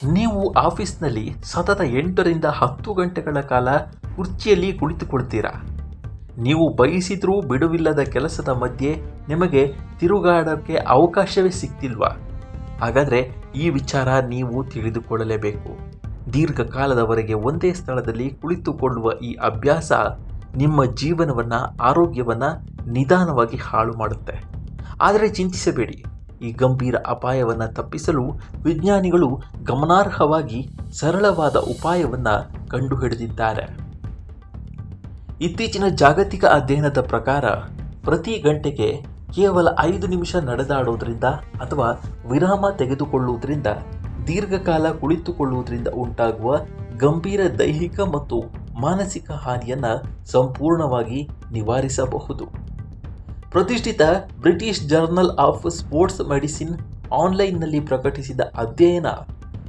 ನೀವು ಆಫೀಸ್ನಲ್ಲಿ ಸತತ 8ರಿಂದ 10 ಗಂಟೆಗಳ ಕಾಲ ಕುರ್ಚಿಯಲ್ಲಿ ಕುಳಿತುಕೊಳ್ತೀರಾ. ನೀವು ಬಯಸಿದ್ರೂ ಬಿಡುವಿಲ್ಲದ ಕೆಲಸದ ಮಧ್ಯೆ ನಿಮಗೆ ತಿರುಗಾಡೋಕ್ಕೆ ಅವಕಾಶವೇ ಸಿಗ್ತಿಲ್ವಾ? ಹಾಗಾದರೆ ಈ ವಿಚಾರ ನೀವು ತಿಳಿದುಕೊಳ್ಳಲೇಬೇಕು. ದೀರ್ಘಕಾಲದವರೆಗೆ ಒಂದೇ ಸ್ಥಳದಲ್ಲಿ ಕುಳಿತುಕೊಳ್ಳುವ ಈ ಅಭ್ಯಾಸ ನಿಮ್ಮ ಜೀವನವನ್ನು, ಆರೋಗ್ಯವನ್ನು ನಿಧಾನವಾಗಿ ಹಾಳು ಮಾಡುತ್ತೆ. ಆದರೆ ಚಿಂತಿಸಬೇಡಿ, ಈ ಗಂಭೀರ ಅಪಾಯವನ್ನು ತಪ್ಪಿಸಲು ವಿಜ್ಞಾನಿಗಳು ಗಮನಾರ್ಹವಾಗಿ ಸರಳವಾದ ಉಪಾಯವನ್ನು ಕಂಡುಹಿಡಿದಿದ್ದಾರೆ. ಇತ್ತೀಚಿನ ಜಾಗತಿಕ ಅಧ್ಯಯನದ ಪ್ರಕಾರ ಪ್ರತಿ ಗಂಟೆಗೆ ಕೇವಲ 5 ನಿಮಿಷ ನಡೆದಾಡೋದ್ರಿಂದ ಅಥವಾ ವಿರಾಮ ತೆಗೆದುಕೊಳ್ಳುವುದರಿಂದ ದೀರ್ಘಕಾಲ ಕುಳಿತುಕೊಳ್ಳುವುದರಿಂದ ಉಂಟಾಗುವ ಗಂಭೀರ ದೈಹಿಕ ಮತ್ತು ಮಾನಸಿಕ ಹಾನಿಯನ್ನು ಸಂಪೂರ್ಣವಾಗಿ ನಿವಾರಿಸಬಹುದು. ಪ್ರತಿಷ್ಠಿತ British journal of sports medicine ಆನ್ಲೈನ್ನಲ್ಲಿ ಪ್ರಕಟಿಸಿದ ಅಧ್ಯಯನ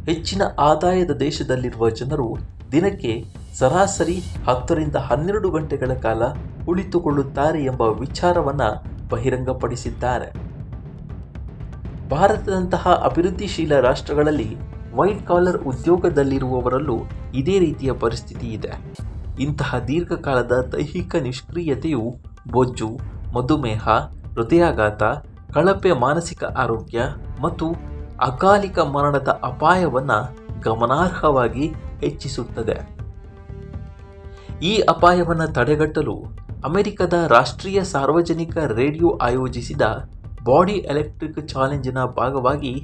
ಹೆಚ್ಚಿನ ಆದಾಯದ ದೇಶದಲ್ಲಿರುವ ಜನರು ದಿನಕ್ಕೆ ಸರಾಸರಿ 10ರಿಂದ 12 ಗಂಟೆಗಳ ಕಾಲ ಕುಳಿತುಕೊಳ್ಳುತ್ತಾರೆ ಎಂಬ ವಿಚಾರವನ್ನು ಬಹಿರಂಗಪಡಿಸಿದ್ದಾರೆ. ಭಾರತದಂತಹ ಅಭಿವೃದ್ಧಿಶೀಲ ರಾಷ್ಟ್ರಗಳಲ್ಲಿ ವೈಟ್ ಕಾಲರ್ ಉದ್ಯೋಗದಲ್ಲಿರುವವರಲ್ಲೂ ಇದೇ ರೀತಿಯ ಪರಿಸ್ಥಿತಿ ಇದೆ. ಇಂತಹ ದೀರ್ಘಕಾಲದ ದೈಹಿಕ ನಿಷ್ಕ್ರಿಯತೆಯು ಬೊಜ್ಜು, ಮಧುಮೇಹ, ಹೃದಯಾಘಾತ, ಕಳಪೆ ಮಾನಸಿಕ ಆರೋಗ್ಯ ಮತ್ತು ಅಕಾಲಿಕ ಮರಣದ ಅಪಾಯವನ್ನು ಗಮನಾರ್ಹವಾಗಿ ಹೆಚ್ಚಿಸುತ್ತದೆ. ಈ ಅಪಾಯವನ್ನು ತಡೆಗಟ್ಟಲು ಅಮೆರಿಕದ ರಾಷ್ಟ್ರೀಯ ಸಾರ್ವಜನಿಕ ರೇಡಿಯೋ ಆಯೋಜಿಸಿದ ಬಾಡಿ ಎಲೆಕ್ಟ್ರಿಕ್ ಚಾಲೆಂಜಿನ ಭಾಗವಾಗಿ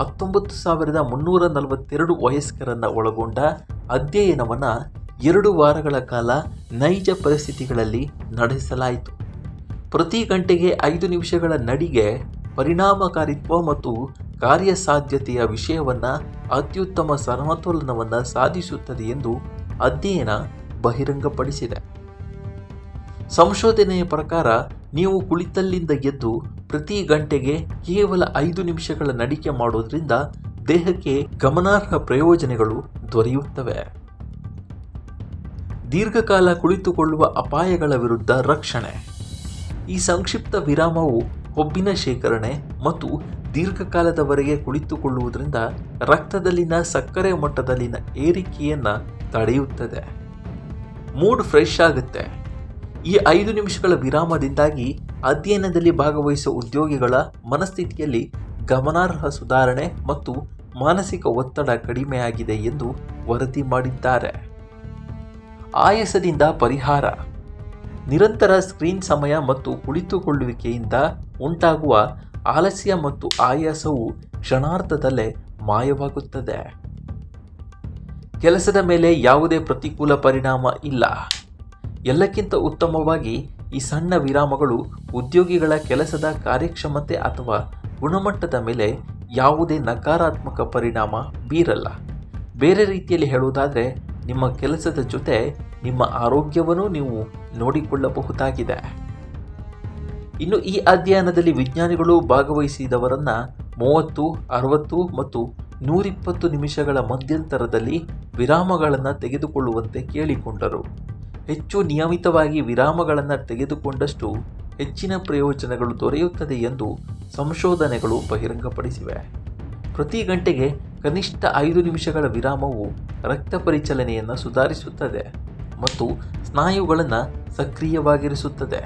19,342 ವಯಸ್ಕರನ್ನು ಒಳಗೊಂಡ ಅಧ್ಯಯನವನ್ನು 2 ವಾರಗಳ ಕಾಲ ನೈಜ ಪರಿಸ್ಥಿತಿಗಳಲ್ಲಿ ನಡೆಸಲಾಯಿತು. ಪ್ರತಿ ಗಂಟೆಗೆ 5 ನಿಮಿಷಗಳ ನಡಿಗೆ ಪರಿಣಾಮಕಾರಿತ್ವ ಮತ್ತು ಕಾರ್ಯಸಾಧ್ಯತೆಯ ವಿಷಯವನ್ನು ಅತ್ಯುತ್ತಮ ಸಮತೋಲನವನ್ನು ಸಾಧಿಸುತ್ತದೆ ಎಂದು ಅಧ್ಯಯನ ಬಹಿರಂಗಪಡಿಸಿದೆ. ಸಂಶೋಧನೆಯ ಪ್ರಕಾರ ನೀವು ಕುಳಿತಲ್ಲಿಂದ ಎದ್ದು ಪ್ರತಿ ಗಂಟೆಗೆ ಕೇವಲ 5 ನಿಮಿಷಗಳ ನಡಿಗೆ ಮಾಡೋದ್ರಿಂದ ದೇಹಕ್ಕೆ ಗಮನಾರ್ಹ ಪ್ರಯೋಜನಗಳು ದೊರೆಯುತ್ತವೆ. ದೀರ್ಘಕಾಲ ಕುಳಿತುಕೊಳ್ಳುವ ಅಪಾಯಗಳ ವಿರುದ್ಧ ರಕ್ಷಣೆ. ಈ ಸಂಕ್ಷಿಪ್ತ ವಿರಾಮವು ಕೊಬ್ಬಿನ ಶೇಖರಣೆ ಮತ್ತು ದೀರ್ಘಕಾಲದವರೆಗೆ ಕುಳಿತುಕೊಳ್ಳುವುದರಿಂದ ರಕ್ತದಲ್ಲಿನ ಸಕ್ಕರೆ ಮಟ್ಟದಲ್ಲಿನ ಏರಿಕೆಯನ್ನು ತಡೆಯುತ್ತದೆ. ಮೂಡ್ ಫ್ರೆಶ್ ಆಗುತ್ತೆ. ಈ 5 ನಿಮಿಷಗಳ ವಿರಾಮದಿಂದಾಗಿ ಅಧ್ಯಯನದಲ್ಲಿ ಭಾಗವಹಿಸುವ ಉದ್ಯೋಗಿಗಳ ಮನಸ್ಥಿತಿಯಲ್ಲಿ ಗಮನಾರ್ಹ ಸುಧಾರಣೆ ಮತ್ತು ಮಾನಸಿಕ ಒತ್ತಡ ಕಡಿಮೆಯಾಗಿದೆ ಎಂದು ವರದಿ ಮಾಡಿದ್ದಾರೆ. ಆಯಾಸದಿಂದ ಪರಿಹಾರ. ನಿರಂತರ ಸ್ಕ್ರೀನ್ ಸಮಯ ಮತ್ತು ಕುಳಿತುಕೊಳ್ಳುವಿಕೆಯಿಂದ ಉಂಟಾಗುವ ಆಲಸ್ಯ ಮತ್ತು ಆಯಾಸವು ಕ್ಷಣಾರ್ಧದಲ್ಲೇ ಮಾಯವಾಗುತ್ತದೆ. ಕೆಲಸದ ಮೇಲೆ ಯಾವುದೇ ಪ್ರತಿಕೂಲ ಪರಿಣಾಮ ಇಲ್ಲ. ಎಲ್ಲಕ್ಕಿಂತ ಉತ್ತಮವಾಗಿ, ಈ ಸಣ್ಣ ವಿರಾಮಗಳು ಉದ್ಯೋಗಿಗಳ ಕೆಲಸದ ಕಾರ್ಯಕ್ಷಮತೆ ಅಥವಾ ಗುಣಮಟ್ಟದ ಮೇಲೆ ಯಾವುದೇ ನಕಾರಾತ್ಮಕ ಪರಿಣಾಮ ಬೀರಲ್ಲ. ಬೇರೆ ರೀತಿಯಲ್ಲಿ ಹೇಳುವುದಾದರೆ, ನಿಮ್ಮ ಕೆಲಸದ ಜೊತೆ ನಿಮ್ಮ ಆರೋಗ್ಯವನ್ನು ನೀವು ನೋಡಿಕೊಳ್ಳಬಹುದಾಗಿದೆ. ಇನ್ನು ಈ ಅಧ್ಯಯನದಲ್ಲಿ ವಿಜ್ಞಾನಿಗಳು ಭಾಗವಹಿಸಿದವರನ್ನು 30, 60 ಮತ್ತು 120 ನಿಮಿಷಗಳ ಮಧ್ಯಂತರದಲ್ಲಿ ವಿರಾಮಗಳನ್ನು ತೆಗೆದುಕೊಳ್ಳುವಂತೆ ಕೇಳಿಕೊಂಡರು. ಹೆಚ್ಚು ನಿಯಮಿತವಾಗಿ ವಿರಾಮಗಳನ್ನು ತೆಗೆದುಕೊಂಡಷ್ಟು ಹೆಚ್ಚಿನ ಪ್ರಯೋಜನಗಳು ದೊರೆಯುತ್ತದೆ ಎಂದು ಸಂಶೋಧನೆಗಳು ಬಹಿರಂಗಪಡಿಸಿವೆ. ಪ್ರತಿ ಗಂಟೆಗೆ ಕನಿಷ್ಠ 5 ನಿಮಿಷಗಳ ವಿರಾಮವು ರಕ್ತ ಪರಿಚಲನೆಯನ್ನು ಸುಧಾರಿಸುತ್ತದೆ ಮತ್ತು ಸ್ನಾಯುಗಳನ್ನು ಸಕ್ರಿಯವಾಗಿರಿಸುತ್ತದೆ.